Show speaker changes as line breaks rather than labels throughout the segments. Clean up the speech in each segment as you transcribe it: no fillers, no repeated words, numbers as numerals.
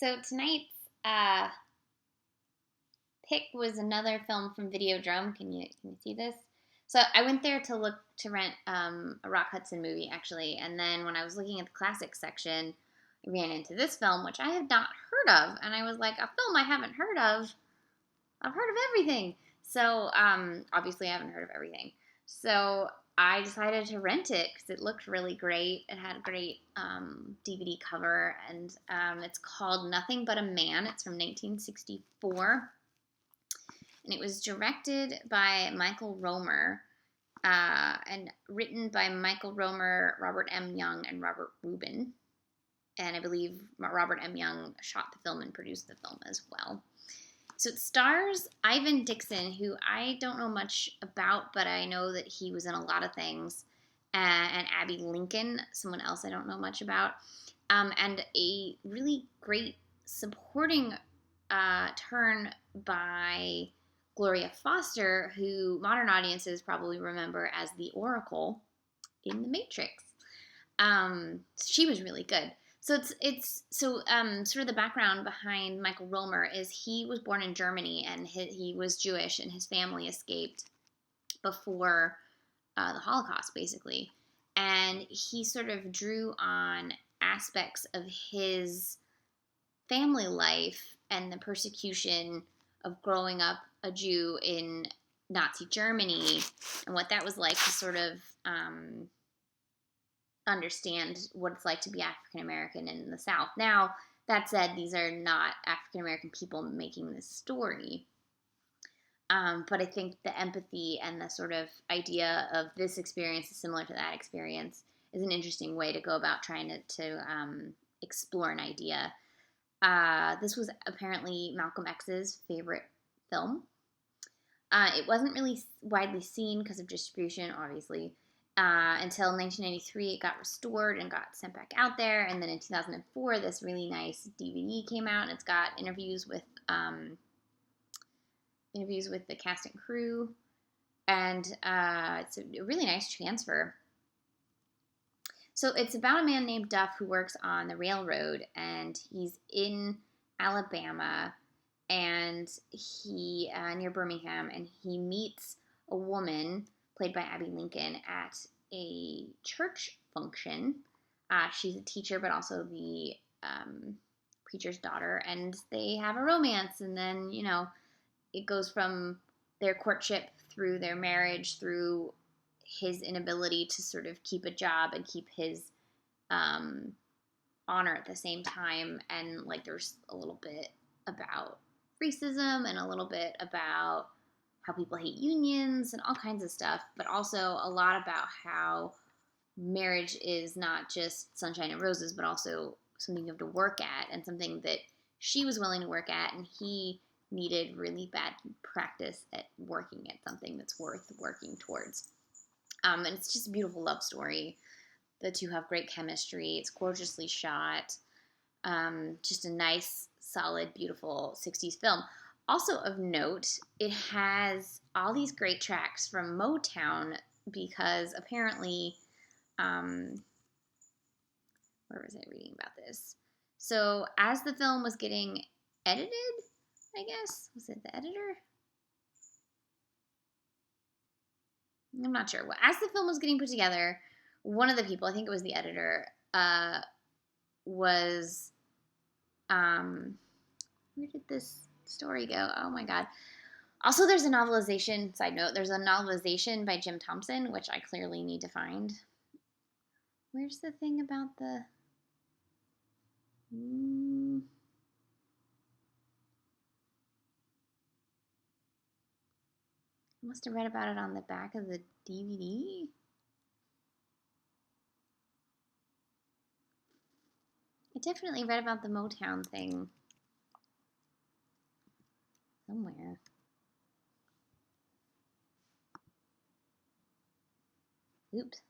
So tonight's uh, pick was another film from Videodrome. Can you see this? So I went there to rent a Rock Hudson movie actually, and then when I was looking at the classics section, I ran into this film which I have not heard of, and I was like, a film I haven't heard of. I've heard of everything. So obviously I haven't heard of everything. So I decided to rent it because it looked really great. It had a great DVD cover, and it's called Nothing But a Man. It's from 1964, and it was directed by Michael Roemer and written by Michael Roemer, Robert M. Young, and Robert Rubin. And I believe Robert M. Young shot the film and produced the film as well. So it stars Ivan Dixon, who I don't know much about, but I know that he was in a lot of things, and Abbey Lincoln, someone else I don't know much about, and a really great supporting turn by Gloria Foster, who modern audiences probably remember as the Oracle in The Matrix. She was really good. So sort of the background behind Michael Roemer is he was born in Germany, and he was Jewish, and his family escaped before the Holocaust, basically. And he sort of drew on aspects of his family life and the persecution of growing up a Jew in Nazi Germany and what that was like to sort of understand what it's like to be African American in the South. Now, that said, these are not African American people making this story. But I think the empathy and the sort of idea of this experience is similar to that experience is an interesting way to go about trying to explore an idea. This was apparently Malcolm X's favorite film. It wasn't really widely seen because of distribution, obviously. Until 1993, it got restored and got sent back out there. And then in 2004, this really nice DVD came out, and it's got interviews with the cast and crew, and it's a really nice transfer. So it's about a man named Duff who works on the railroad, and he's in Alabama, and he near Birmingham, and he meets a woman played by Abbey Lincoln at a church function. She's a teacher, but also the preacher's daughter, and they have a romance, and then, it goes from their courtship through their marriage, through his inability to sort of keep a job and keep his honor at the same time, and there's a little bit about racism and a little bit about how people hate unions and all kinds of stuff, but also a lot about how marriage is not just sunshine and roses, but also something you have to work at, and something that she was willing to work at, and he needed really bad practice at working at something that's worth working towards. And it's just a beautiful love story. The two have great chemistry. It's gorgeously shot. Just a nice, solid, beautiful 60s film. Also of note, it has all these great tracks from Motown because apparently, where was I reading about this? So as the film was getting edited, I guess, was it the editor? I'm not sure. Well, as the film was getting put together, one of the people, I think it was the editor, was, where did this story go? Oh my god. Also, there's a novelization, side note, there's a novelization by Jim Thompson, which I clearly need to find. Where's the thing about the... I must have read about it on the back of the DVD. I definitely read about the Motown thing somewhere. Oops,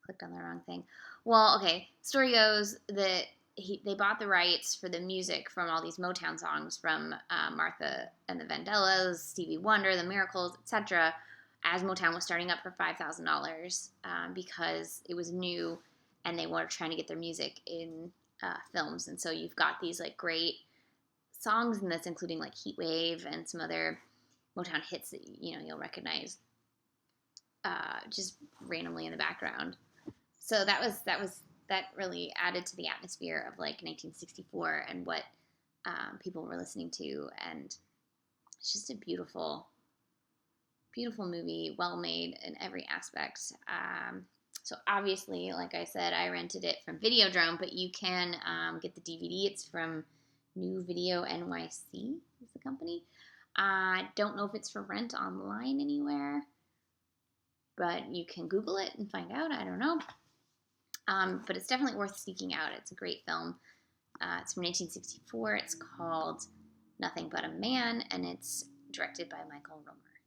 clicked on the wrong thing. Well, okay, story goes that they bought the rights for the music from all these Motown songs from Martha and the Vandellas, Stevie Wonder, The Miracles, etc., as Motown was starting up for $5,000 because it was new and they were trying to get their music in films. And so you've got these great songs in this, including like Heat Wave and some other Motown hits that you'll recognize just randomly in the background. So that really added to the atmosphere of like 1964 and what people were listening to, and it's just a beautiful, beautiful movie, well made in every aspect. So obviously, like I said, I rented it from Videodrome, but you can get the DVD. It's from New Video NYC is the company. I don't know if it's for rent online anywhere, but you can Google it and find out. I don't know. But it's definitely worth seeking out. It's a great film. It's from 1964. It's called Nothing But a Man, and it's directed by Michael Roemer.